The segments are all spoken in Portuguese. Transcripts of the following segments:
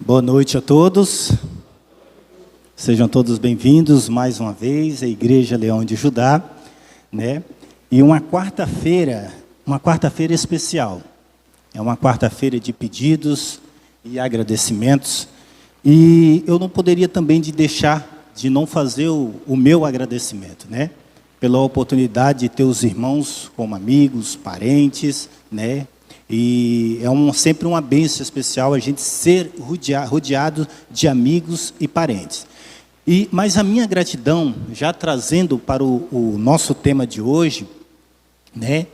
Boa noite a todos, sejam todos bem-vindos mais uma vez à Igreja Leão de Judá, né? E uma quarta-feira especial, é uma quarta-feira de pedidos e agradecimentos, e eu não poderia também deixar de não fazer o meu agradecimento, né? Pela oportunidade de ter os irmãos como amigos, parentes, né? E é sempre uma bênção especial a gente ser rodeado de amigos e parentes. Mas a minha gratidão, já trazendo para o nosso tema de hoje, né,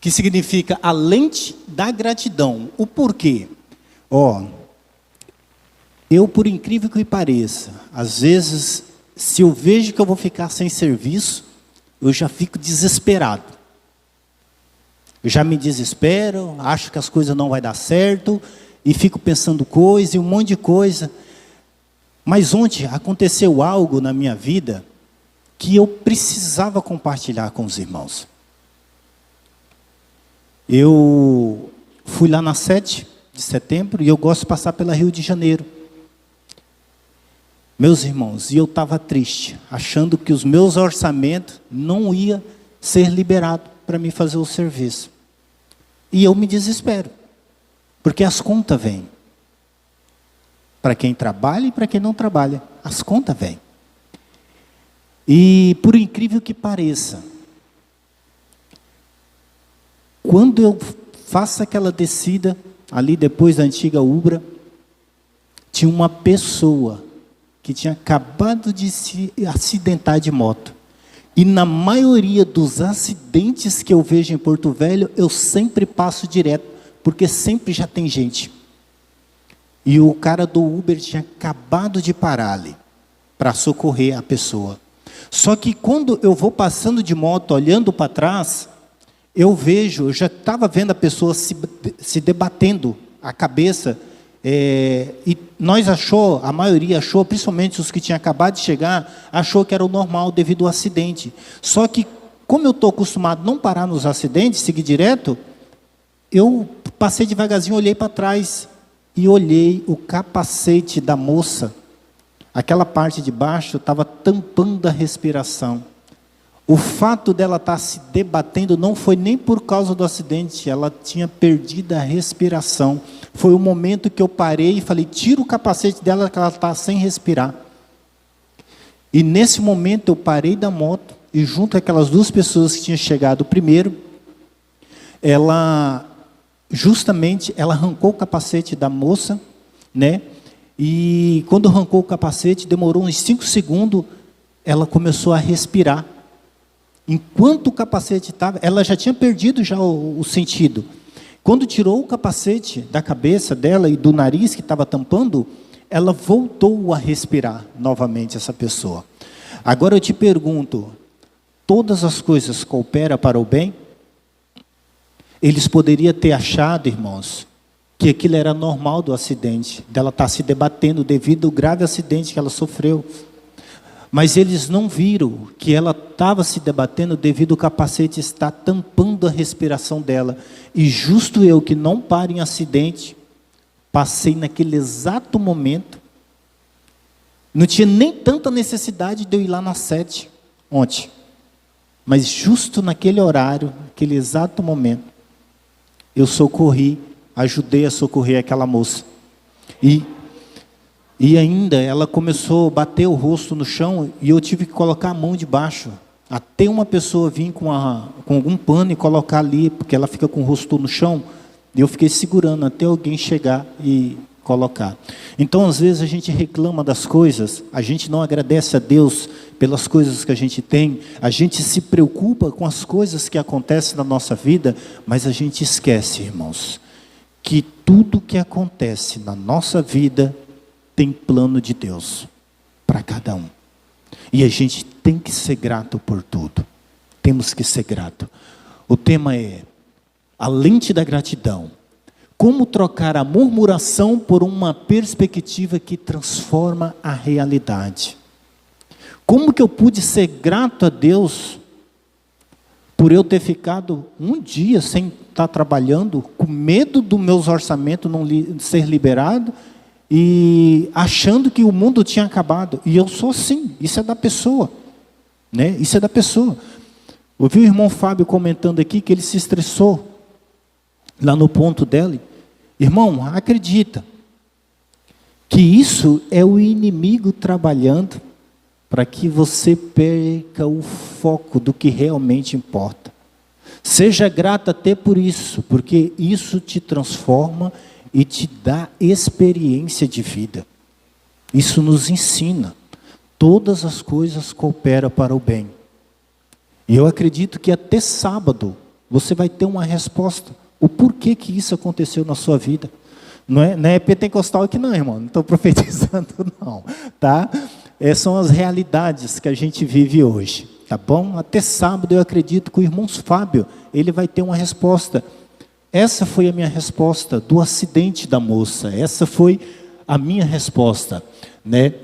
que significa a lente da gratidão. O porquê? Eu, por incrível que pareça, às vezes, se eu vejo que eu vou ficar sem serviço, eu já fico desesperado. Eu já me desespero, acho que as coisas não vão dar certo, e fico pensando coisa e um monte de coisa. Mas ontem aconteceu algo na minha vida que eu precisava compartilhar com os irmãos. Eu fui lá na 7 de setembro e eu gosto de passar pela Rio de Janeiro. Meus irmãos, e eu estava triste, achando que os meus orçamentos não iam ser liberados para mim fazer o serviço. E eu me desespero, porque as contas vêm. Para quem trabalha e para quem não trabalha, as contas vêm. E por incrível que pareça, quando eu faço aquela descida, ali depois da antiga Ubra, tinha uma pessoa que tinha acabado de se acidentar de moto. E na maioria dos acidentes que eu vejo em Porto Velho, eu sempre passo direto, porque sempre já tem gente. E o cara do Uber tinha acabado de parar ali, para socorrer a pessoa. Só que quando eu vou passando de moto, olhando para trás, eu já estava vendo a pessoa se debatendo a cabeça, e a maioria achou, principalmente os que tinham acabado de chegar, achou que era o normal devido ao acidente. Só que, como eu estou acostumado a não parar nos acidentes, seguir direto, eu passei devagarzinho, olhei para trás, e olhei o capacete da moça, aquela parte de baixo estava tampando a respiração. O fato dela estar se debatendo não foi nem por causa do acidente, ela tinha perdido a respiração. Foi o momento que eu parei e falei, tira o capacete dela que ela está sem respirar. E nesse momento eu parei da moto e junto àquelas duas pessoas que tinham chegado primeiro, ela arrancou o capacete da moça, né? E quando arrancou o capacete, demorou uns 5 segundos, ela começou a respirar. Enquanto o capacete estava, ela já tinha perdido já o sentido. Quando tirou o capacete da cabeça dela e do nariz que estava tampando, ela voltou a respirar novamente, essa pessoa. Agora eu te pergunto, todas as coisas cooperam para o bem? Eles poderiam ter achado, irmãos, que aquilo era normal do acidente, dela estar se debatendo devido ao grave acidente que ela sofreu. Mas eles não viram que ela estava se debatendo devido ao capacete estar tampando a respiração dela. E justo eu que não paro em acidente, passei naquele exato momento. Não tinha nem tanta necessidade de eu ir lá na 7 ontem. Mas justo naquele horário, naquele exato momento, eu ajudei a socorrer aquela moça. E ainda ela começou a bater o rosto no chão e eu tive que colocar a mão debaixo. Até uma pessoa vir com algum pano e colocar ali, porque ela fica com o rosto no chão. E eu fiquei segurando até alguém chegar e colocar. Então, às vezes, a gente reclama das coisas, a gente não agradece a Deus pelas coisas que a gente tem, a gente se preocupa com as coisas que acontecem na nossa vida, mas a gente esquece, irmãos, que tudo que acontece na nossa vida tem plano de Deus para cada um. E a gente tem que ser grato por tudo. Temos que ser grato. O tema é a lente da gratidão. Como trocar a murmuração por uma perspectiva que transforma a realidade. Como que eu pude ser grato a Deus por eu ter ficado um dia sem estar trabalhando, com medo dos meus orçamentos não ser liberados, e achando que o mundo tinha acabado. E eu sou assim, isso é da pessoa, né? Isso é da pessoa. Ouvi o irmão Fábio comentando aqui que ele se estressou lá no ponto dele. Irmão, acredita que isso é o inimigo trabalhando para que você perca o foco do que realmente importa. Seja grato até por isso, porque isso te transforma e te dá experiência de vida. Isso nos ensina. Todas as coisas cooperam para o bem. E eu acredito que até sábado você vai ter uma resposta. O porquê que isso aconteceu na sua vida. Não é pentecostal aqui não, irmão. Não estou profetizando não. Tá? São as realidades que a gente vive hoje. Tá bom? Até sábado eu acredito que o irmão Fábio, ele vai ter uma resposta. Essa foi a minha resposta do acidente da moça. Essa foi a minha resposta, né?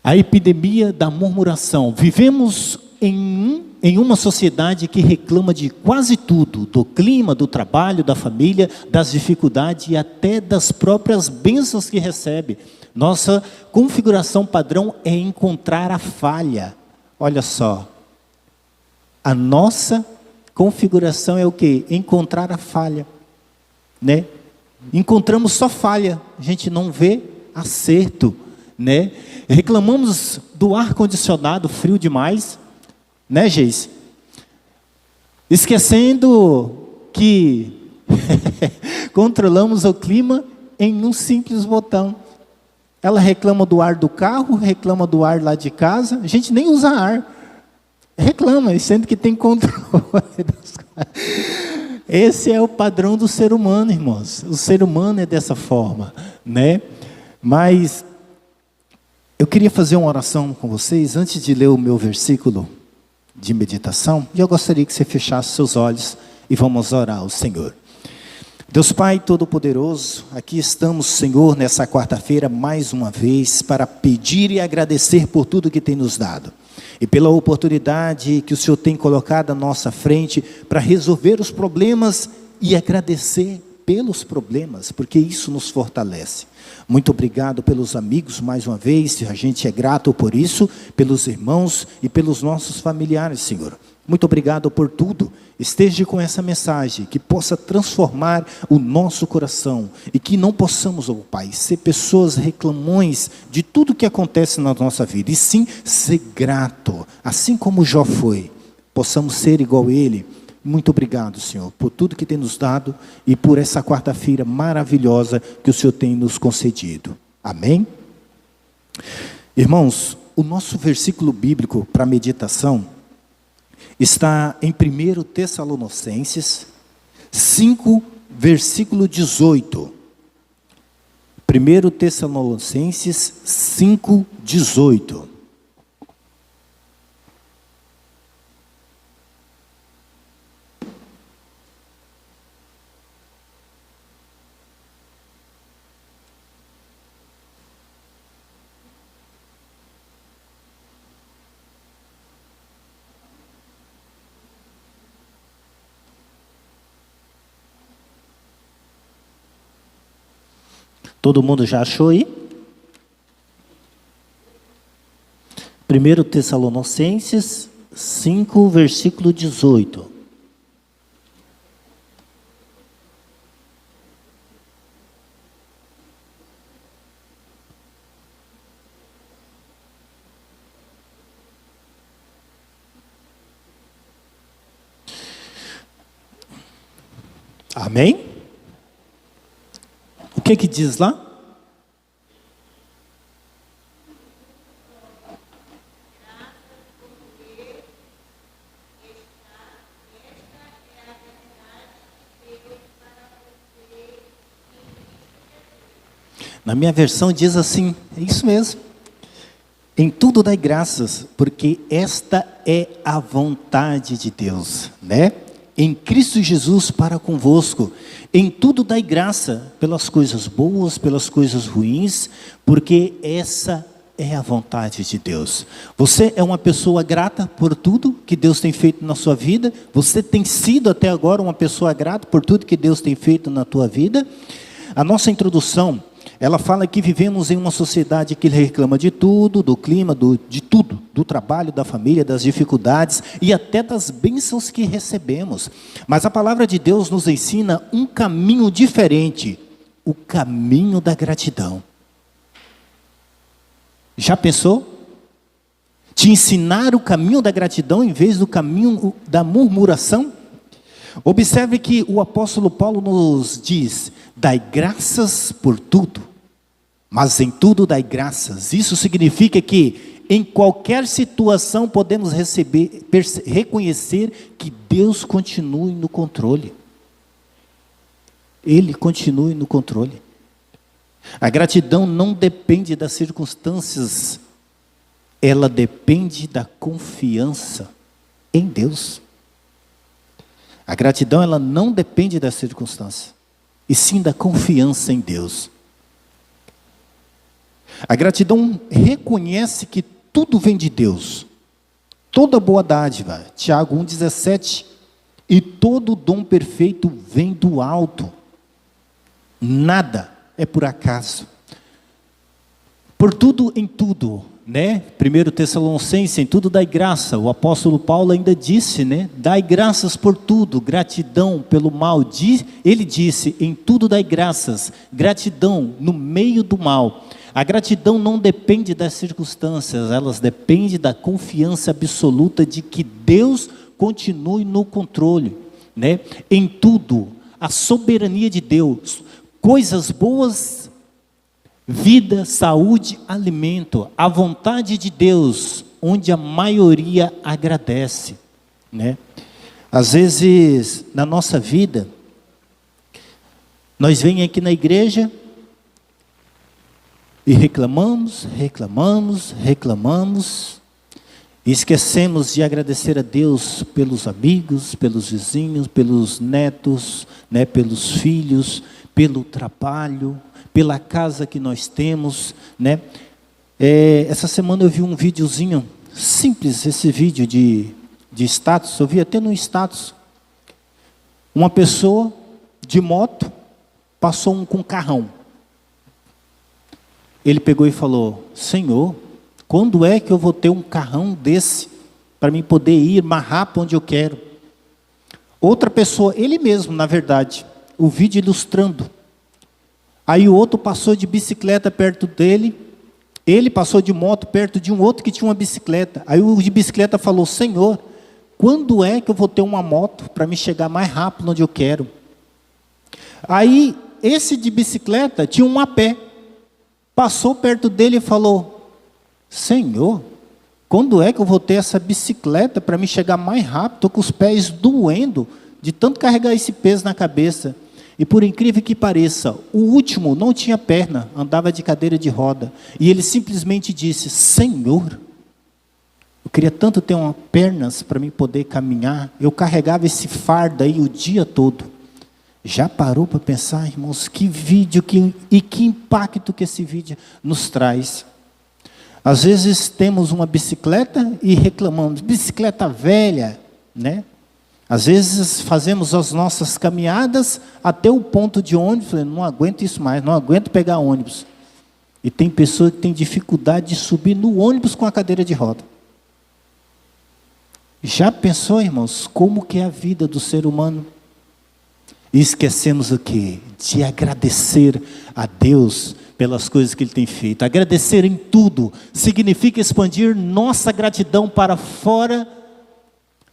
A epidemia da murmuração. Vivemos em uma sociedade que reclama de quase tudo, do clima, do trabalho, da família, das dificuldades e até das próprias bênçãos que recebe. Nossa configuração padrão é encontrar a falha. Olha só, a nossa configuração é o quê? Encontrar a falha, né? Encontramos só falha, a gente não vê acerto, né? Reclamamos do ar-condicionado frio demais, né, Geis? Esquecendo que controlamos o clima em um simples botão. Ela reclama do ar do carro, reclama do ar lá de casa, a gente nem usa ar. Reclama, sendo que tem controle das coisas. Esse é o padrão do ser humano, irmãos. O ser humano é dessa forma, né? Mas eu queria fazer uma oração com vocês antes de ler o meu versículo de meditação. E eu gostaria que você fechasse seus olhos e vamos orar ao Senhor. Deus Pai Todo-Poderoso, aqui estamos, Senhor, nessa quarta-feira mais uma vez para pedir e agradecer por tudo que tem nos dado. E pela oportunidade que o Senhor tem colocado à nossa frente para resolver os problemas e agradecer pelos problemas, porque isso nos fortalece. Muito obrigado pelos amigos mais uma vez, a gente é grato por isso, pelos irmãos e pelos nossos familiares, Senhor. Muito obrigado por tudo. Esteja com essa mensagem, que possa transformar o nosso coração e que não possamos, ó Pai, ser pessoas reclamões de tudo que acontece na nossa vida, e sim ser grato, assim como Jó foi, possamos ser igual a ele. Muito obrigado, Senhor, por tudo que tem nos dado e por essa quarta-feira maravilhosa que o Senhor tem nos concedido. Amém? Irmãos, o nosso versículo bíblico para meditação está em 1 Tessalonicenses 5, versículo 18. 1 Tessalonicenses 5, 18. Todo mundo já achou aí? 1 Tessalonicenses 5, versículo 18. Amém? O que diz lá? Na minha versão diz assim, é isso mesmo. Em tudo dai graças, porque esta é a vontade de Deus, né? Em Cristo Jesus para convosco. Em tudo dai graça, pelas coisas boas, pelas coisas ruins, porque essa é a vontade de Deus. Você é uma pessoa grata por tudo que Deus tem feito na sua vida? Você tem sido até agora uma pessoa grata por tudo que Deus tem feito na tua vida? A nossa introdução Ela fala que vivemos em uma sociedade que reclama de tudo, do clima, de tudo, do trabalho, da família, das dificuldades e até das bênçãos que recebemos. Mas a palavra de Deus nos ensina um caminho diferente, o caminho da gratidão. Já pensou? Te ensinar o caminho da gratidão em vez do caminho da murmuração? Observe que o apóstolo Paulo nos diz: dai graças por tudo, mas em tudo dai graças. Isso significa que em qualquer situação podemos reconhecer que Deus continue no controle. Ele continue no controle. A gratidão não depende das circunstâncias, ela depende da confiança em Deus. A gratidão, ela não depende das circunstâncias, e sim da confiança em Deus. A gratidão reconhece que tudo vem de Deus, toda boa dádiva, Tiago 1,17, e todo dom perfeito vem do alto, nada é por acaso. Por tudo em tudo, né? 1 Tessalonicenses, em tudo dai graça. O apóstolo Paulo ainda disse, né? Dai graças por tudo, gratidão pelo mal. Ele disse, em tudo dai graças, gratidão no meio do mal. A gratidão não depende das circunstâncias, elas dependem da confiança absoluta de que Deus continue no controle, né? Em tudo, a soberania de Deus, coisas boas, vida, saúde, alimento, a vontade de Deus, onde a maioria agradece, né? Às vezes, na nossa vida, nós vemos aqui na igreja e reclamamos, e esquecemos de agradecer a Deus pelos amigos, pelos vizinhos, pelos netos, né, pelos filhos, pelo trabalho, pela casa que nós temos, né? Essa semana eu vi um videozinho simples, esse vídeo de status, eu vi até no status. Uma pessoa de moto passou com um carrão. Ele pegou e falou: Senhor, quando é que eu vou ter um carrão desse para mim poder ir mais rápido onde eu quero? Outra pessoa, ele mesmo, na verdade, o vídeo ilustrando. Aí o outro passou de bicicleta perto dele, ele passou de moto perto de um outro que tinha uma bicicleta. Aí o de bicicleta falou: Senhor, quando é que eu vou ter uma moto para me chegar mais rápido onde eu quero? Aí esse de bicicleta tinha um a pé, passou perto dele e falou: Senhor, quando é que eu vou ter essa bicicleta para me chegar mais rápido? Estou com os pés doendo de tanto carregar esse peso na cabeça. E por incrível que pareça, o último não tinha perna, andava de cadeira de roda. E ele simplesmente disse: Senhor, eu queria tanto ter umas pernas para mim poder caminhar. Eu carregava esse fardo aí o dia todo. Já parou para pensar, irmãos, que vídeo e que impacto que esse vídeo nos traz? Às vezes temos uma bicicleta e reclamamos: bicicleta velha, né? Às vezes fazemos as nossas caminhadas até o ponto de ônibus, não aguento isso mais, não aguento pegar ônibus. E tem pessoa que tem dificuldade de subir no ônibus com a cadeira de roda. Já pensou, irmãos, como que é a vida do ser humano? E esquecemos o quê? De agradecer a Deus pelas coisas que Ele tem feito. Agradecer em tudo significa expandir nossa gratidão para fora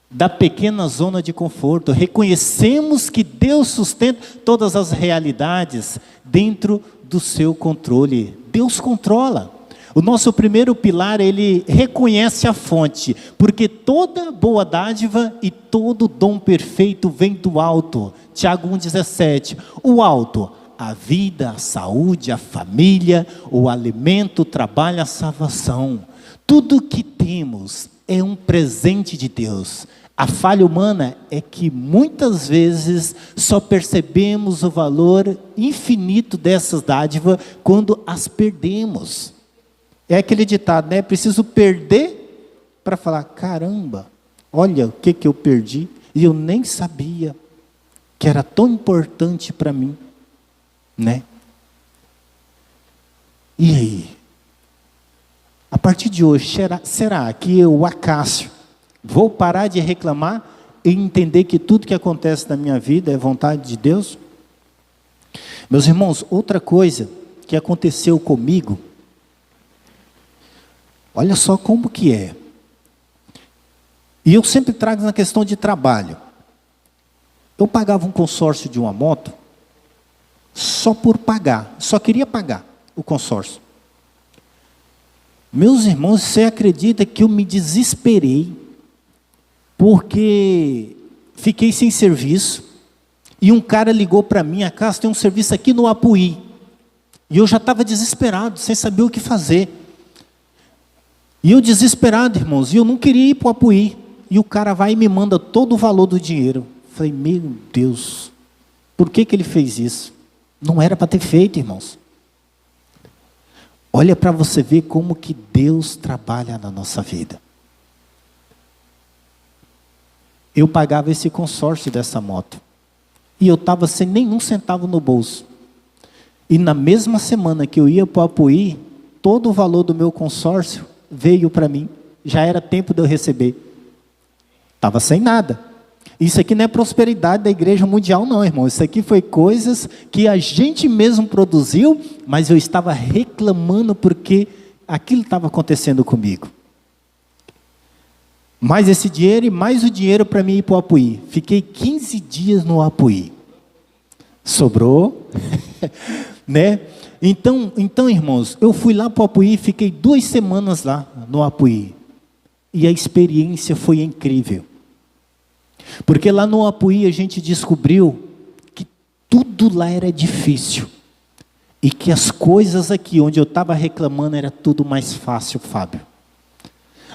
da pequena zona de conforto. Reconhecemos que Deus sustenta todas as realidades dentro do seu controle. Deus controla. O nosso primeiro pilar, ele reconhece a fonte, porque toda boa dádiva e todo dom perfeito vem do alto. Tiago 1,17. O alto, a vida, a saúde, a família, o alimento, o trabalho, a salvação. Tudo que temos é um presente de Deus. A falha humana é que muitas vezes só percebemos o valor infinito dessas dádivas quando as perdemos. É aquele ditado, né? Preciso perder para falar: caramba, olha o que eu perdi e eu nem sabia que era tão importante para mim, né? E aí? A partir de hoje, será que eu, Acácio, vou parar de reclamar e entender que tudo que acontece na minha vida é vontade de Deus? Meus irmãos, outra coisa que aconteceu comigo, olha só como que é. E eu sempre trago na questão de trabalho. Eu pagava um consórcio de uma moto só por pagar, só queria pagar o consórcio. Meus irmãos, você acredita que eu me desesperei, porque fiquei sem serviço, e um cara ligou para mim: Acácio, tem um serviço aqui no Apuí. E eu já estava desesperado, sem saber o que fazer. E eu desesperado, irmãos, e eu não queria ir para o Apuí. E o cara vai e me manda todo o valor do dinheiro. Falei, meu Deus, por que ele fez isso? Não era para ter feito, irmãos. Olha para você ver como que Deus trabalha na nossa vida. Eu pagava esse consórcio dessa moto. E eu estava sem nenhum centavo no bolso. E na mesma semana que eu ia para o Apuí, todo o valor do meu consórcio veio para mim. Já era tempo de eu receber. Estava sem nada. Isso aqui não é prosperidade da igreja mundial não, irmão. Isso aqui foi coisas que a gente mesmo produziu, mas eu estava reclamando porque aquilo estava acontecendo comigo. Mais esse dinheiro e mais o dinheiro para mim ir para o Apuí. Fiquei 15 dias no Apuí. Sobrou, né? Então, irmãos, eu fui lá para o Apuí e fiquei 2 semanas lá no Apuí. E a experiência foi incrível. Porque lá no Apuí a gente descobriu que tudo lá era difícil. E que as coisas aqui onde eu estava reclamando era tudo mais fácil, Fábio.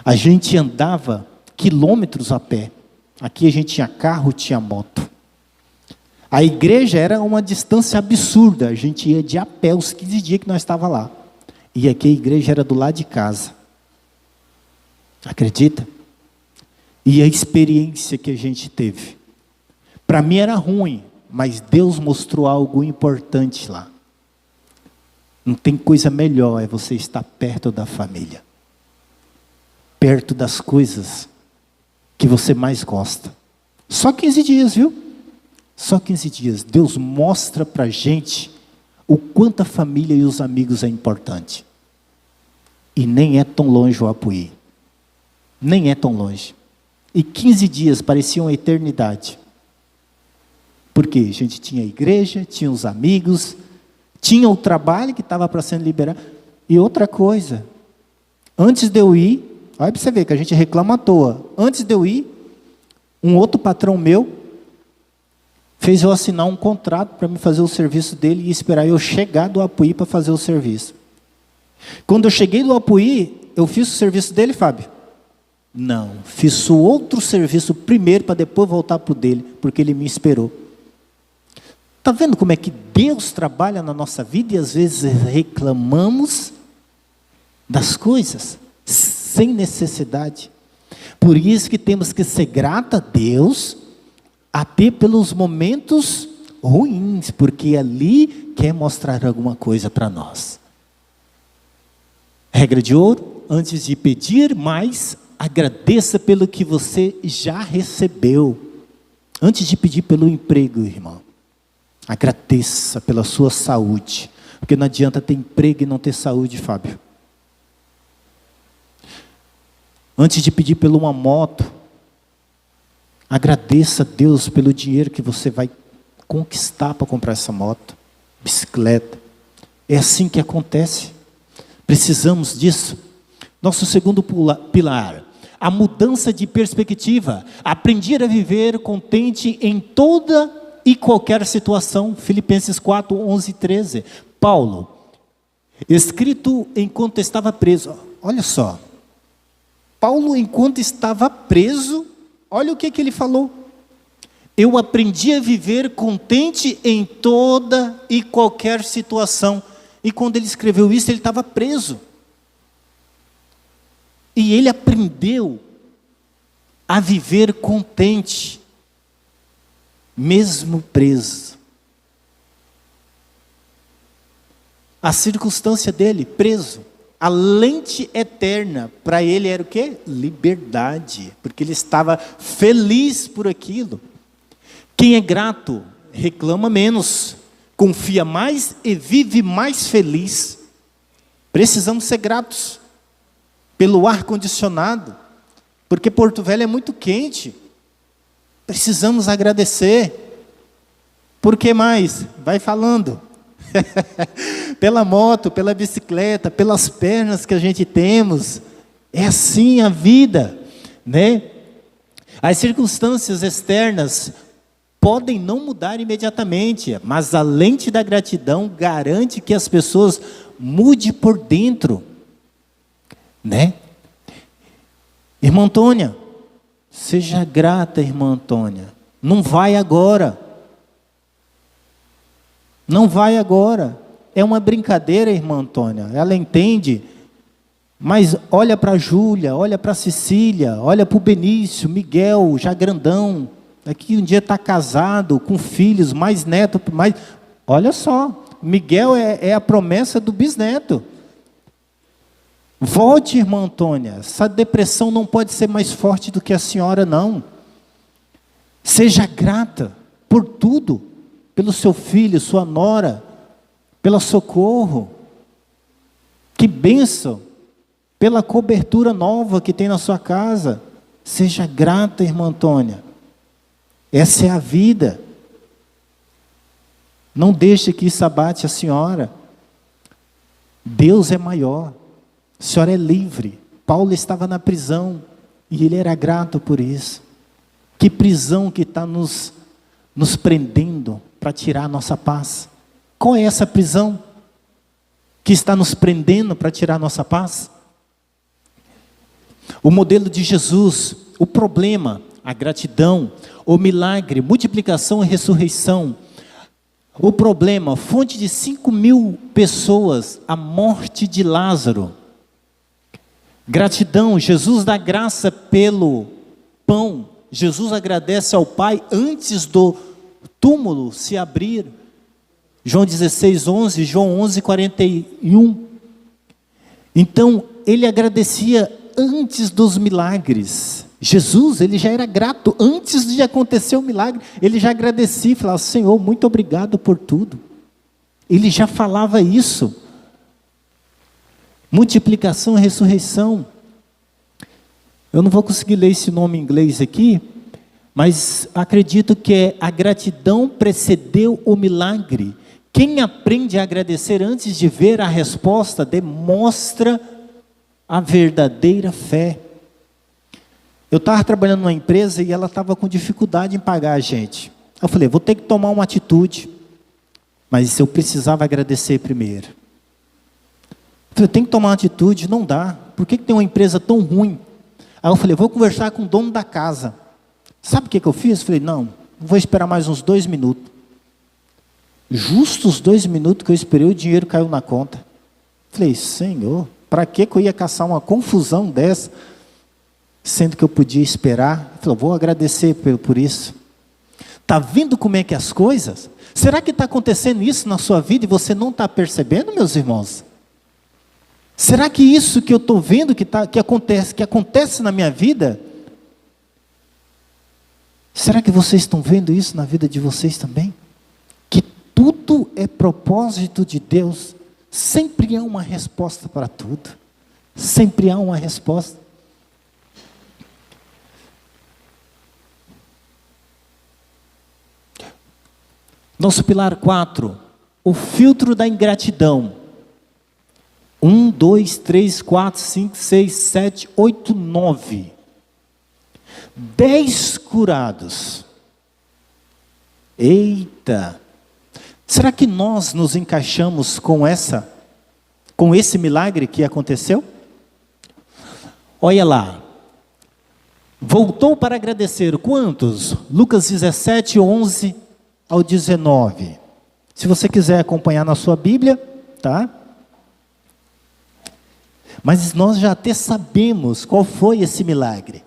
A gente andava quilômetros a pé. Aqui a gente tinha carro, tinha moto. A igreja era uma distância absurda. A gente ia de a pé os 15 dias que nós estávamos lá. E aqui a igreja era do lado de casa. Acredita? E a experiência que a gente teve. Para mim era ruim, mas Deus mostrou algo importante lá. Não tem coisa melhor, é você estar perto da família. Perto das coisas que você mais gosta. Só 15 dias, viu? Só 15 dias. Deus mostra para a gente o quanto a família e os amigos é importante. E nem é tão longe o Apuí. Nem é tão longe. E 15 dias pareciam uma eternidade. Porque a gente tinha a igreja, tinha os amigos, tinha o trabalho que estava para ser liberado. E outra coisa, antes de eu ir, olha para você ver que a gente reclama à toa. Antes de eu ir, um outro patrão meu fez eu assinar um contrato para me fazer o serviço dele e esperar eu chegar do Apuí para fazer o serviço. Quando eu cheguei do Apuí, eu fiz o serviço dele, Fábio? Não, fiz o outro serviço primeiro para depois voltar para o dele, porque ele me esperou. Está vendo como é que Deus trabalha na nossa vida e às vezes reclamamos das coisas sem necessidade? Por isso que temos que ser grato a Deus, até pelos momentos ruins, porque ali quer mostrar alguma coisa para nós. Regra de ouro: antes de pedir mais, agradeça pelo que você já recebeu. Antes de pedir pelo emprego, irmão, agradeça pela sua saúde. Porque não adianta ter emprego e não ter saúde, Fábio. Antes de pedir por uma moto, agradeça a Deus pelo dinheiro que você vai conquistar para comprar essa moto, bicicleta. É assim que acontece. Precisamos disso. Nosso segundo pilar: a mudança de perspectiva. Aprender a viver contente em toda e qualquer situação. Filipenses 4, 11 e 13. Paulo, escrito enquanto estava preso. Olha só. Paulo, enquanto estava preso, olha o que ele falou. Eu aprendi a viver contente em toda e qualquer situação. E quando ele escreveu isso, ele estava preso. E ele aprendeu a viver contente, mesmo preso. A circunstância dele, preso. A lente eterna para ele era o quê? Liberdade, porque ele estava feliz por aquilo. Quem é grato reclama menos, confia mais e vive mais feliz. Precisamos ser gratos pelo ar-condicionado, porque Porto Velho é muito quente. Precisamos agradecer. Por que mais? Vai falando. Pela moto, pela bicicleta, pelas pernas que a gente temos. É assim a vida, né? As circunstâncias externas podem não mudar imediatamente, mas a lente da gratidão garante que as pessoas mudem por dentro, né? Irmã Antônia, seja grata, irmã Antônia. Não vai agora. Não vai agora. É uma brincadeira, irmã Antônia. Ela entende. Mas olha para a Júlia, olha para a Cecília, olha para o Benício, Miguel, já grandão. Daqui um dia está casado, com filhos, mais neto, mais... Olha só, Miguel é a promessa do bisneto. Volte, irmã Antônia. Essa depressão não pode ser mais forte do que a senhora, não. Seja grata por tudo. Pelo seu filho, sua nora, pelo socorro. Que bênção. Pela cobertura nova que tem na sua casa. Seja grata, irmã Antônia. Essa é a vida. Não deixe que isso abate a senhora. Deus é maior. A senhora é livre. Paulo estava na prisão e ele era grato por isso. Que prisão que está nos prendendo para tirar a nossa paz? Qual é essa prisão que está nos prendendo para tirar a nossa paz? O modelo de Jesus, o problema, a gratidão, o milagre, multiplicação e ressurreição. O problema, fonte de 5.000 pessoas, a morte de Lázaro. Gratidão, Jesus dá graça pelo pão. Jesus agradece ao Pai antes do túmulo se abrir. João 16:11, João 11:41. Então, ele agradecia antes dos milagres. Jesus, ele já era grato antes de acontecer o milagre. Ele já agradecia e falava: Senhor, muito obrigado por tudo. Ele já falava isso. Multiplicação e ressurreição. Eu não vou conseguir ler esse nome em inglês aqui, mas acredito que a gratidão precedeu o milagre. Quem aprende a agradecer antes de ver a resposta, demonstra a verdadeira fé. Eu estava trabalhando numa empresa e ela estava com dificuldade em pagar a gente. Eu falei, vou ter que tomar uma atitude, mas eu precisava agradecer primeiro. Eu falei, tem que tomar uma atitude, não dá. Por que tem uma empresa tão ruim? Aí eu falei, vou conversar com o dono da casa. Sabe o que eu fiz? Eu falei, não, vou esperar mais uns 2 minutos. Justo os 2 minutos que eu esperei, o dinheiro caiu na conta. Eu falei, Senhor, para que eu ia caçar uma confusão dessa, sendo que eu podia esperar? Eu falei, vou agradecer por isso. Está vendo como é que as coisas? Será que está acontecendo isso na sua vida e você não está percebendo, meus irmãos? Será que isso que eu estou vendo que acontece na minha vida, será que vocês estão vendo isso na vida de vocês também? Que tudo é propósito de Deus. Sempre há uma resposta para tudo. Sempre há uma resposta. Nosso pilar 4, o filtro da ingratidão. 1, 2, 3, 4, 5, 6, 7, 8, 9. 10 curados. Eita! Será que nós nos encaixamos com esse milagre que aconteceu? Olha lá. Voltou para agradecer quantos? Lucas 17, 11 ao 19. Se você quiser acompanhar na sua Bíblia, tá? Mas nós já até sabemos qual foi esse milagre.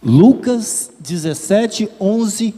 Lucas 17, 11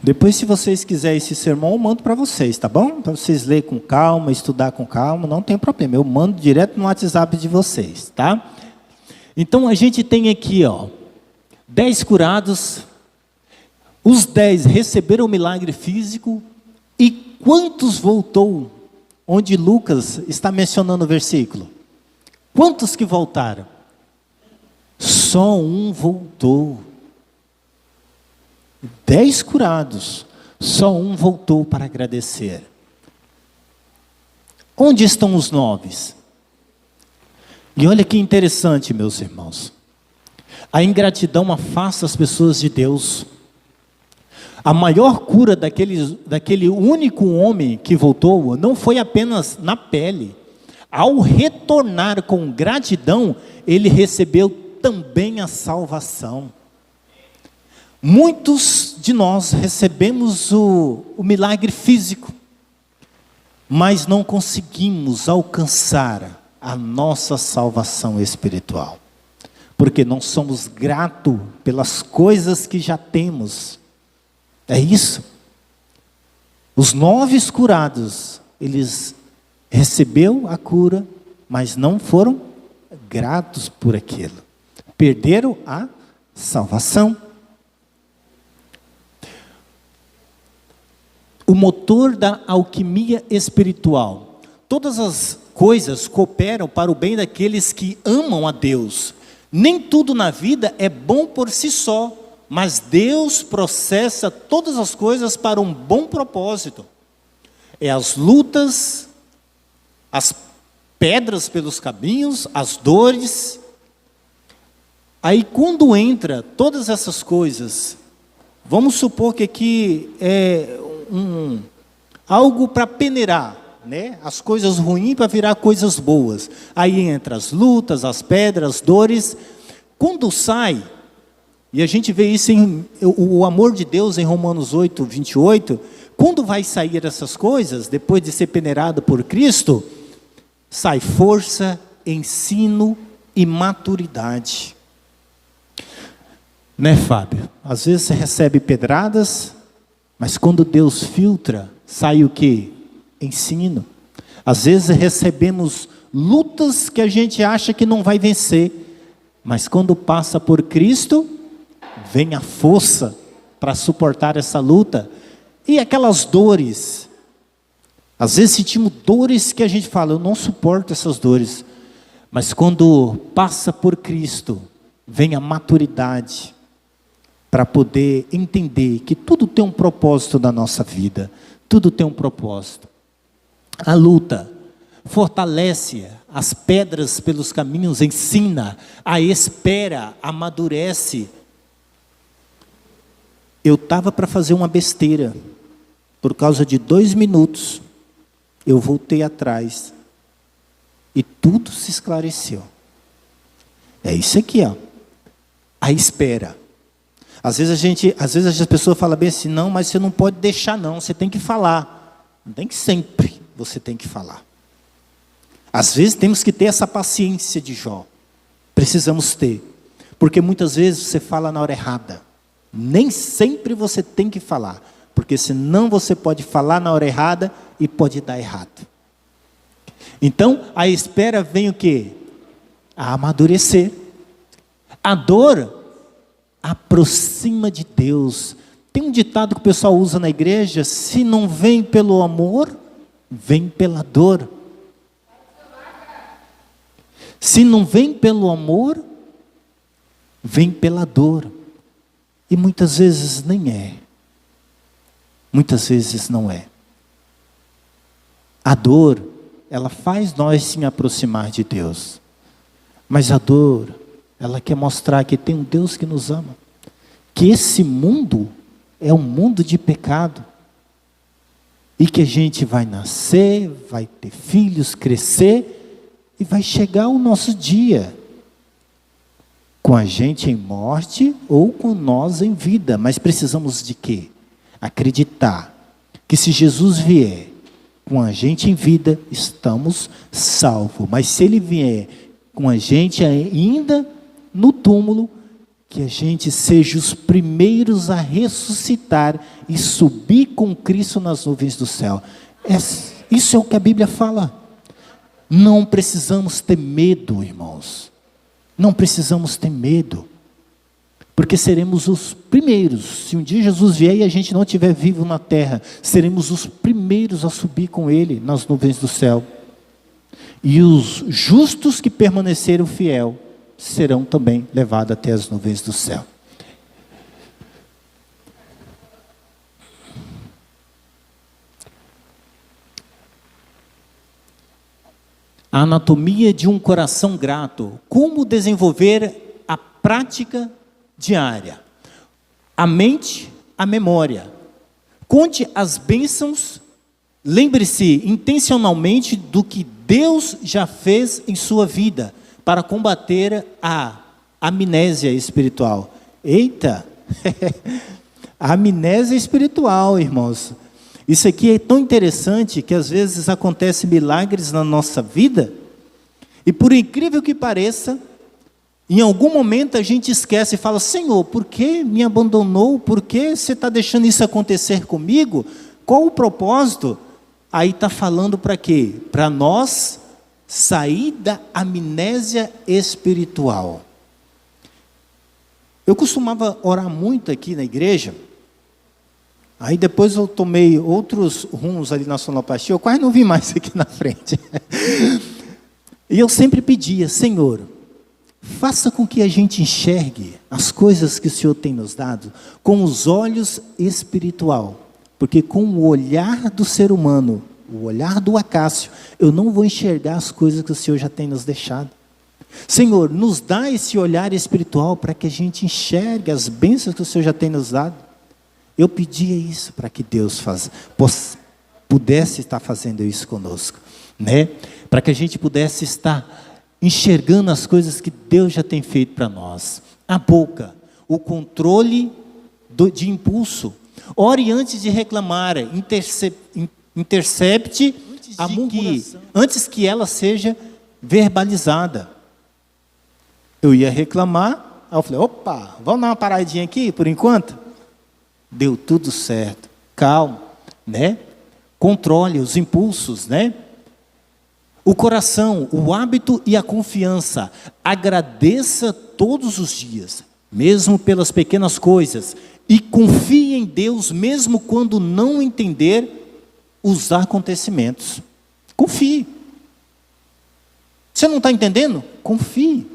Depois, se vocês quiserem esse sermão, eu mando para vocês, tá bom? Para vocês lerem com calma, estudar com calma, não tem problema. Eu mando direto no WhatsApp de vocês, tá? Então, a gente tem aqui, 10 curados, os 10 receberam o milagre físico, e quantos voltou? Onde Lucas está mencionando o versículo. Quantos que voltaram? Só um voltou. 10 curados, só um voltou para agradecer. Onde estão os 9? E olha que interessante, meus irmãos. A ingratidão afasta as pessoas de Deus. A maior cura daquele único homem que voltou não foi apenas na pele. Ao retornar com gratidão, ele recebeu também a salvação. Muitos de nós recebemos o milagre físico, mas não conseguimos alcançar a nossa salvação espiritual, porque não somos gratos pelas coisas que já temos. É isso. Os 9 curados, eles receberam a cura, mas não foram gratos por aquilo. Perderam a salvação. O motor da alquimia espiritual. Todas as coisas cooperam para o bem daqueles que amam a Deus. Nem tudo na vida é bom por si só, mas Deus processa todas as coisas para um bom propósito. É as lutas, as pedras pelos caminhos, as dores. Aí quando entra todas essas coisas, vamos supor que aqui é algo para peneirar, né? As coisas ruins para virar coisas boas. Aí entra as lutas, as pedras, as dores. Quando sai, e a gente vê isso o amor de Deus em Romanos 8, 28, quando vai sair essas coisas, depois de ser peneirado por Cristo, sai força, ensino e maturidade. Né, Fábio? Às vezes você recebe pedradas, mas quando Deus filtra, sai o quê? Ensino. Às vezes recebemos lutas que a gente acha que não vai vencer, mas quando passa por Cristo, vem a força para suportar essa luta. E aquelas dores, às vezes sentimos dores que a gente fala, eu não suporto essas dores, mas quando passa por Cristo, vem a maturidade, para poder entender que tudo tem um propósito na nossa vida. Tudo tem um propósito. A luta fortalece as pedras pelos caminhos, ensina, a espera amadurece. Eu estava para fazer uma besteira. Por causa de 2 minutos, eu voltei atrás. E tudo se esclareceu. É isso aqui, a espera. Às vezes as pessoas falam bem assim, não, mas você não pode deixar não, você tem que falar. Nem sempre você tem que falar. Às vezes temos que ter essa paciência de Jó. Precisamos ter. Porque muitas vezes você fala na hora errada. Nem sempre você tem que falar. Porque senão você pode falar na hora errada e pode dar errado. Então, a espera vem o quê? A amadurecer. A dor aproxima de Deus. Tem um ditado que o pessoal usa na igreja: se não vem pelo amor, vem pela dor. Se não vem pelo amor, vem pela dor. E muitas vezes nem é. Muitas vezes não é. A dor, ela faz nós se aproximar de Deus. Mas a dor, ela quer mostrar que tem um Deus que nos ama. Que esse mundo é um mundo de pecado. E que a gente vai nascer, vai ter filhos, crescer, e vai chegar o nosso dia. Com a gente em morte ou com nós em vida. Mas precisamos de quê? Acreditar que se Jesus vier com a gente em vida, estamos salvos. Mas se Ele vier com a gente ainda no túmulo, que a gente seja os primeiros a ressuscitar e subir com Cristo nas nuvens do céu. Isso é o que a Bíblia fala. Não precisamos ter medo, irmãos. Não precisamos ter medo. Porque seremos os primeiros. Se um dia Jesus vier e a gente não estiver vivo na terra, seremos os primeiros a subir com Ele nas nuvens do céu. E os justos que permaneceram fiel serão também levados até as nuvens do céu. A anatomia de um coração grato. Como desenvolver a prática diária? A mente, a memória. Conte as bênçãos. Lembre-se intencionalmente do que Deus já fez em sua vida para combater a amnésia espiritual. Eita! A amnésia espiritual, irmãos. Isso aqui é tão interessante que às vezes acontecem milagres na nossa vida e, por incrível que pareça, em algum momento a gente esquece e fala: Senhor, por que me abandonou? Por que você está deixando isso acontecer comigo? Qual o propósito? Aí está falando para quê? Para nós sair da amnésia espiritual. Eu costumava orar muito aqui na igreja. Aí depois eu tomei outros rumos ali na sonoplastia, eu quase não vi mais aqui na frente. E eu sempre pedia: Senhor, faça com que a gente enxergue as coisas que o Senhor tem nos dado com os olhos espiritual. Porque com o olhar do ser humano, o olhar do Acácio, eu não vou enxergar as coisas que o Senhor já tem nos deixado. Senhor, nos dá esse olhar espiritual para que a gente enxergue as bênçãos que o Senhor já tem nos dado. Eu pedia isso para que Deus pudesse estar fazendo isso conosco, né? Para que a gente pudesse estar enxergando as coisas que Deus já tem feito para nós. A boca, o controle de impulso. Ore antes de reclamar, intercepte a murmuração antes que ela seja verbalizada. Eu ia reclamar, aí eu falei: opa, vamos dar uma paradinha aqui por enquanto? Deu tudo certo. Calma, né? Controle os impulsos, né? O coração, o hábito e a confiança. Agradeça todos os dias, mesmo pelas pequenas coisas, e confie em Deus mesmo quando não entender os acontecimentos. Confie. Você não está entendendo? Confie.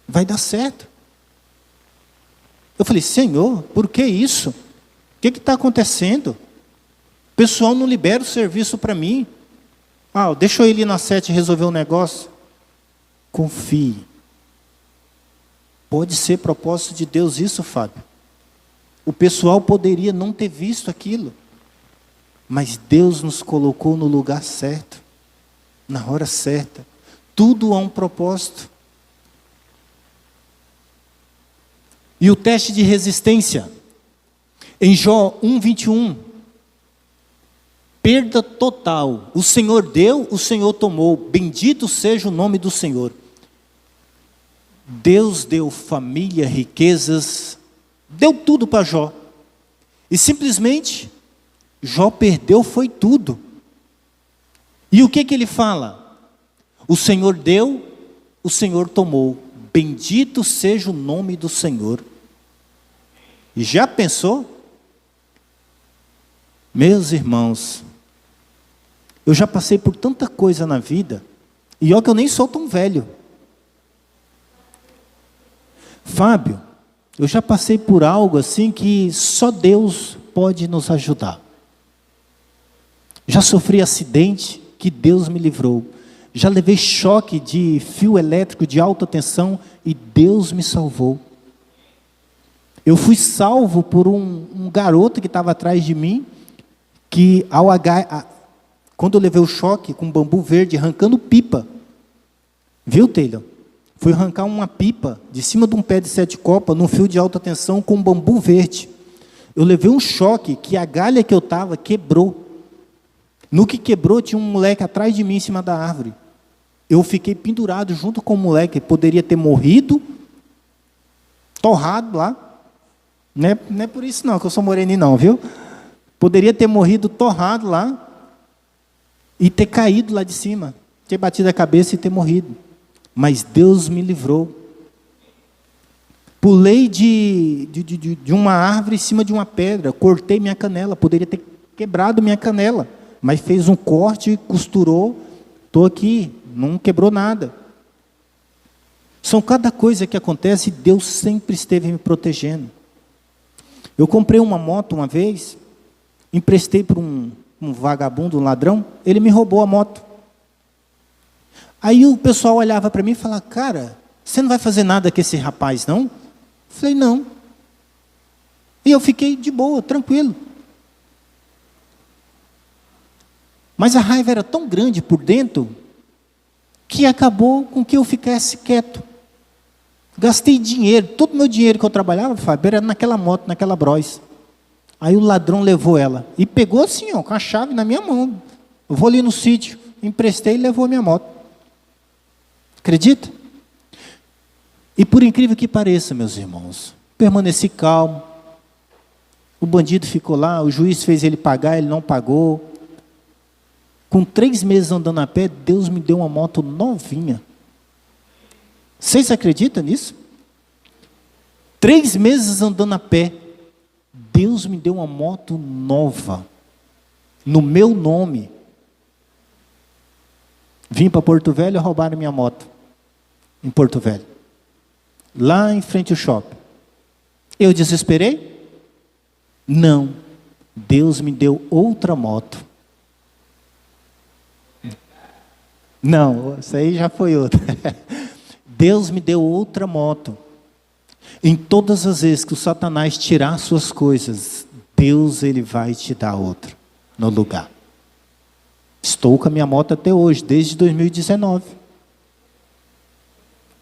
Vai dar certo. Eu falei: Senhor, por que isso? O que está acontecendo? O pessoal não libera o serviço para mim. Deixa eu ir ali na 7 resolver um negócio. Confie. Pode ser propósito de Deus isso, Fábio. O pessoal poderia não ter visto aquilo. Mas Deus nos colocou no lugar certo. Na hora certa. Tudo há um propósito. E o teste de resistência. Em Jó 1:21, perda total. O Senhor deu, o Senhor tomou. Bendito seja o nome do Senhor. Deus deu família, riquezas, deu tudo para Jó. E simplesmente, Jó perdeu foi tudo. E o que ele fala? O Senhor deu, o Senhor tomou. Bendito seja o nome do Senhor. E já pensou? Meus irmãos, eu já passei por tanta coisa na vida, e olha que eu nem sou tão velho. Fábio, eu já passei por algo assim que só Deus pode nos ajudar. Já sofri acidente, que Deus me livrou. Já levei choque de fio elétrico de alta tensão, e Deus me salvou. Eu fui salvo por um garoto que estava atrás de mim, que quando eu levei o choque com bambu verde, arrancando pipa, viu, Taylor? Fui arrancar uma pipa de cima de um pé de 7 copas, num fio de alta tensão com bambu verde. Eu levei um choque que a galha que eu estava quebrou. No que quebrou, tinha um moleque atrás de mim em cima da árvore. Eu fiquei pendurado junto com o moleque, poderia ter morrido torrado lá. Não é por isso não, que eu sou moreninho não, viu? Poderia ter morrido torrado lá e ter caído lá de cima, ter batido a cabeça e ter morrido. Mas Deus me livrou. Pulei de uma árvore em cima de uma pedra, cortei minha canela, poderia ter quebrado minha canela, mas fez um corte, costurou, estou aqui, não quebrou nada. São cada coisa que acontece, Deus sempre esteve me protegendo. Eu comprei uma moto uma vez, emprestei para um vagabundo, um ladrão, ele me roubou a moto. Aí o pessoal olhava para mim e falava, cara, você não vai fazer nada com esse rapaz, não? Eu falei, não. E eu fiquei de boa, tranquilo. Mas a raiva era tão grande por dentro, que acabou com que eu ficasse quieto. Gastei dinheiro, todo o meu dinheiro que eu trabalhava, Fábio, era naquela moto, naquela Bros. Aí o ladrão levou ela, e pegou assim, ó, com a chave na minha mão. Eu vou ali no sítio, emprestei e levou a minha moto. Acredita? E por incrível que pareça, meus irmãos, permaneci calmo. O bandido ficou lá, o juiz fez ele pagar, ele não pagou. Com 3 meses andando a pé, Deus me deu uma moto novinha. Vocês acreditam nisso? 3 meses andando a pé, Deus me deu uma moto nova, no meu nome. Vim para Porto Velho e roubaram minha moto, em Porto Velho, lá em frente ao shopping. Eu desesperei? Não, Deus me deu outra moto. Não, isso aí já foi outra. Deus me deu outra moto. Em todas as vezes que o Satanás tirar suas coisas, Deus ele vai te dar outra no lugar. Estou com a minha moto até hoje, desde 2019.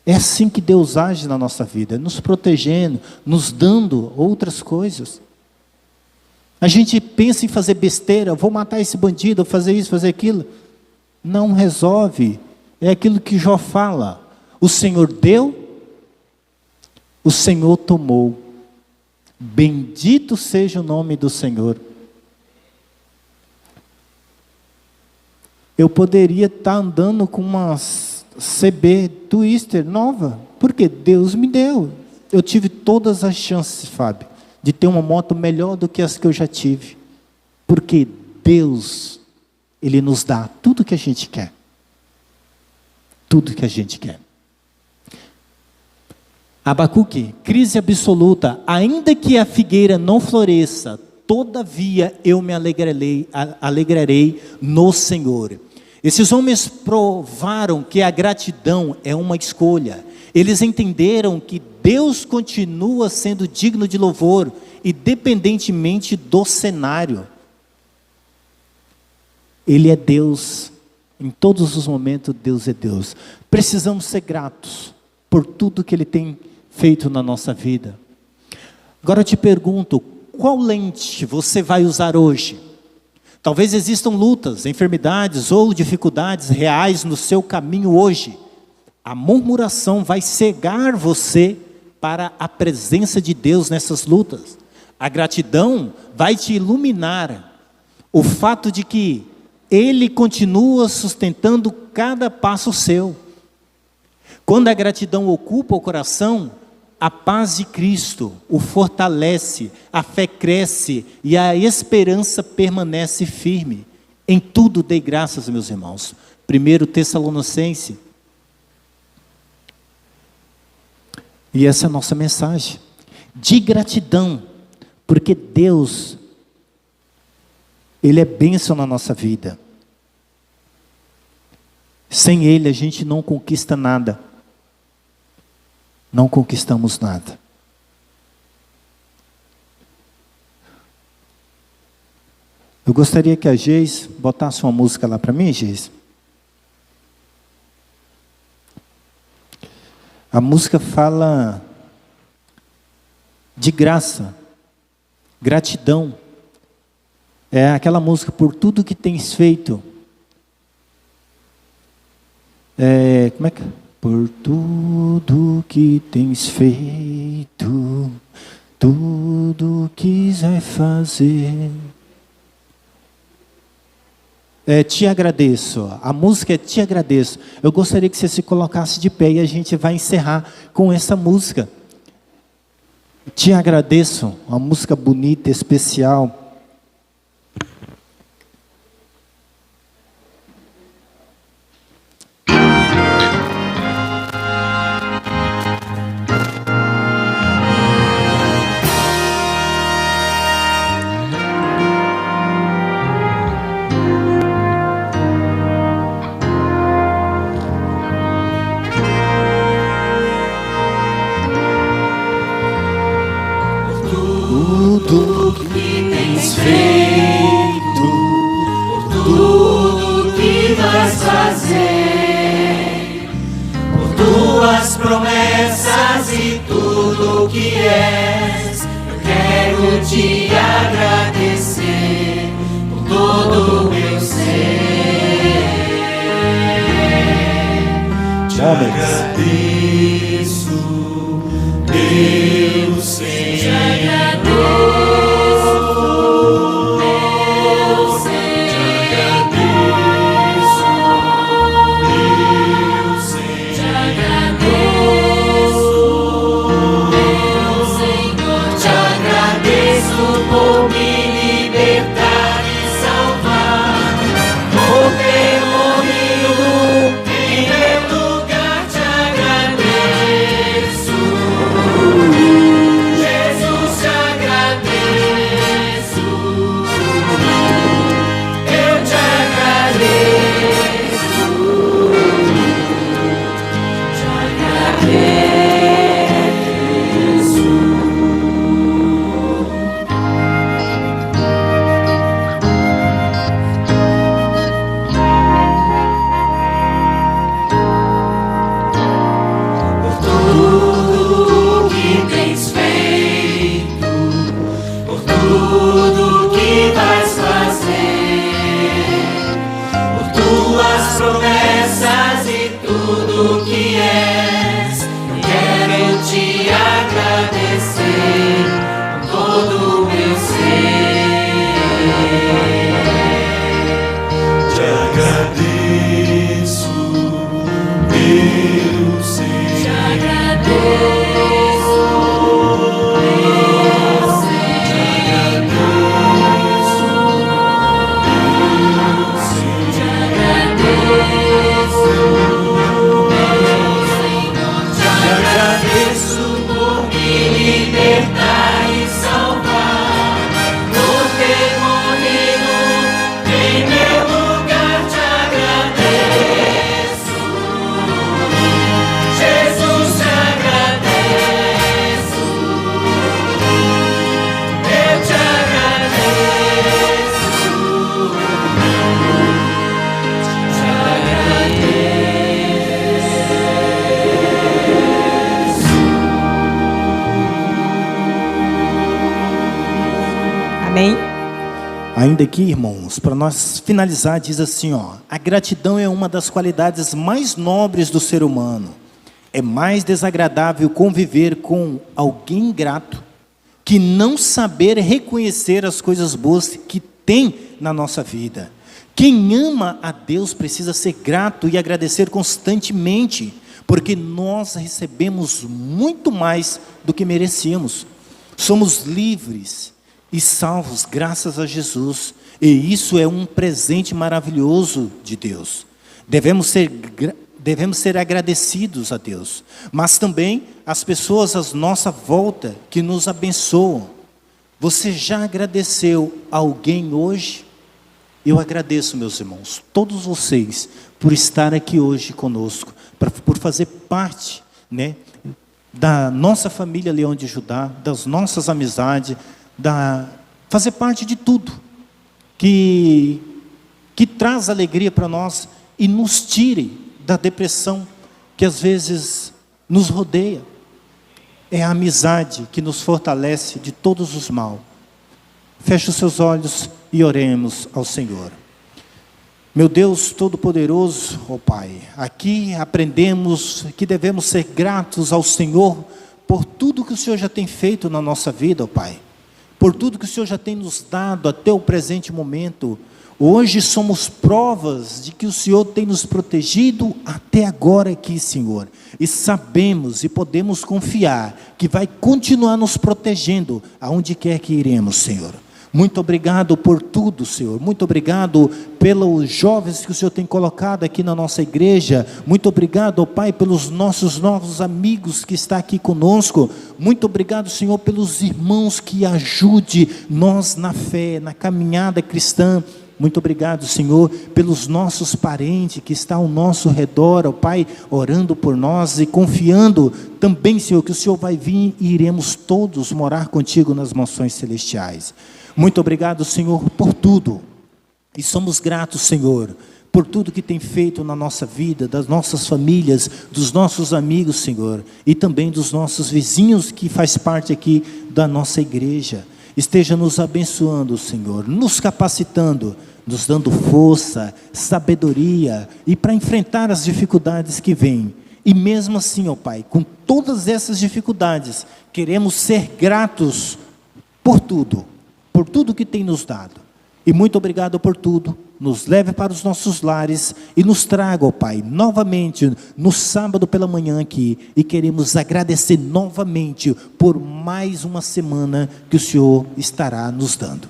É assim que Deus age na nossa vida, nos protegendo, nos dando outras coisas. A gente pensa em fazer besteira, vou matar esse bandido, vou fazer isso, fazer aquilo. Não resolve. É aquilo que Jó fala. O Senhor deu, o Senhor tomou. Bendito seja o nome do Senhor. Eu poderia estar andando com uma CB Twister nova, porque Deus me deu. Eu tive todas as chances, Fábio, de ter uma moto melhor do que as que eu já tive. Porque Deus, Ele nos dá tudo que a gente quer. Tudo que a gente quer. Abacuque, crise absoluta. Ainda que a figueira não floresça, todavia eu me alegrarei no Senhor. Esses homens provaram que a gratidão é uma escolha. Eles entenderam que Deus continua sendo digno de louvor, independentemente do cenário. Ele é Deus, em todos os momentos Deus é Deus. Precisamos ser gratos por tudo que Ele tem feito na nossa vida. Agora eu te pergunto, qual lente você vai usar hoje? Talvez existam lutas, enfermidades ou dificuldades reais no seu caminho hoje. A murmuração vai cegar você para a presença de Deus nessas lutas. A gratidão vai te iluminar. O fato de que Ele continua sustentando cada passo seu. Quando a gratidão ocupa o coração, a paz de Cristo o fortalece, a fé cresce e a esperança permanece firme. Em tudo dei graças, meus irmãos. 1 Tessalonicenses. E essa é a nossa mensagem. De gratidão, porque Deus, Ele é bênção na nossa vida. Sem Ele a gente não conquista nada. Não conquistamos nada. Eu gostaria que a Geis botasse uma música lá para mim, Geis. A música fala de graça, gratidão. É aquela música, por tudo que tens feito. Como é que... por tudo que tens feito, tudo quiser fazer. Te agradeço. A música é Te Agradeço. Eu gostaria que você se colocasse de pé e a gente vai encerrar com essa música. Te Agradeço, uma música bonita, especial. Tudo que tens feito, por tudo que vais fazer, por tuas promessas e tudo que és, eu quero te agradecer por todo o meu ser. Te agradeço, Deus Senhor. Te agradeço por me libertar e salvar, por ter morrido em meu lugar. Te agradeço, Jesus, te agradeço, eu te agradeço, te agradeço. Promessas e tudo que és, quero te agradecer com todo o meu ser. Te agradeço, meu Senhor. Te agradeço, meu Senhor. Te agradeço, meu Senhor. Te agradeço por me libertar e salvar, por ter morrido em meu lugar. Te agradeço, Jesus, te agradeço, eu te agradeço, te Amém? Ainda aqui, irmãos, para nós finalizar, diz assim, a gratidão é uma das qualidades mais nobres do ser humano. É mais desagradável conviver com alguém ingrato que não saber reconhecer as coisas boas que tem na nossa vida. Quem ama a Deus precisa ser grato e agradecer constantemente, porque nós recebemos muito mais do que merecíamos. Somos livres e salvos graças a Jesus, e isso é um presente maravilhoso de Deus. Devemos ser agradecidos a Deus, mas também as pessoas à nossa volta que nos abençoam. Você já agradeceu a alguém hoje? Eu agradeço, meus irmãos, todos vocês, por estar aqui hoje conosco, por fazer parte, da nossa família Leão de Judá, das nossas amizades, fazer parte de tudo que traz alegria para nós e nos tire da depressão que às vezes nos rodeia. É a amizade que nos fortalece de todos os mal. Feche os seus olhos e oremos ao Senhor. Meu Deus Todo-Poderoso, ó Pai, aqui aprendemos que devemos ser gratos ao Senhor por tudo que o Senhor já tem feito na nossa vida, ó Pai. Por tudo que o Senhor já tem nos dado até o presente momento. Hoje somos provas de que o Senhor tem nos protegido até agora aqui, Senhor. E sabemos e podemos confiar que vai continuar nos protegendo aonde quer que iremos, Senhor. Muito obrigado por tudo, Senhor. Muito obrigado pelos jovens que o Senhor tem colocado aqui na nossa igreja. Muito obrigado, ó Pai, pelos nossos novos amigos que estão aqui conosco. Muito obrigado, Senhor, pelos irmãos que ajude nós na fé, na caminhada cristã. Muito obrigado, Senhor, pelos nossos parentes que estão ao nosso redor, ó Pai, orando por nós e confiando também, Senhor, que o Senhor vai vir e iremos todos morar contigo nas mansões celestiais. Muito obrigado, Senhor, por tudo. E somos gratos, Senhor, por tudo que tem feito na nossa vida, das nossas famílias, dos nossos amigos, Senhor, e também dos nossos vizinhos que faz parte aqui da nossa igreja. Esteja nos abençoando, Senhor, nos capacitando, nos dando força, sabedoria, e para enfrentar as dificuldades que vêm. E mesmo assim, ó Pai, com todas essas dificuldades, queremos ser gratos por tudo que tem nos dado. E muito obrigado por tudo. Nos leve para os nossos lares e nos traga, ó Pai, novamente no sábado pela manhã aqui. E queremos agradecer novamente por mais uma semana que o Senhor estará nos dando.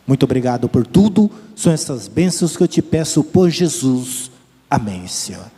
Muito obrigado por tudo. São essas bênçãos que eu te peço por Jesus. Amém, Senhor.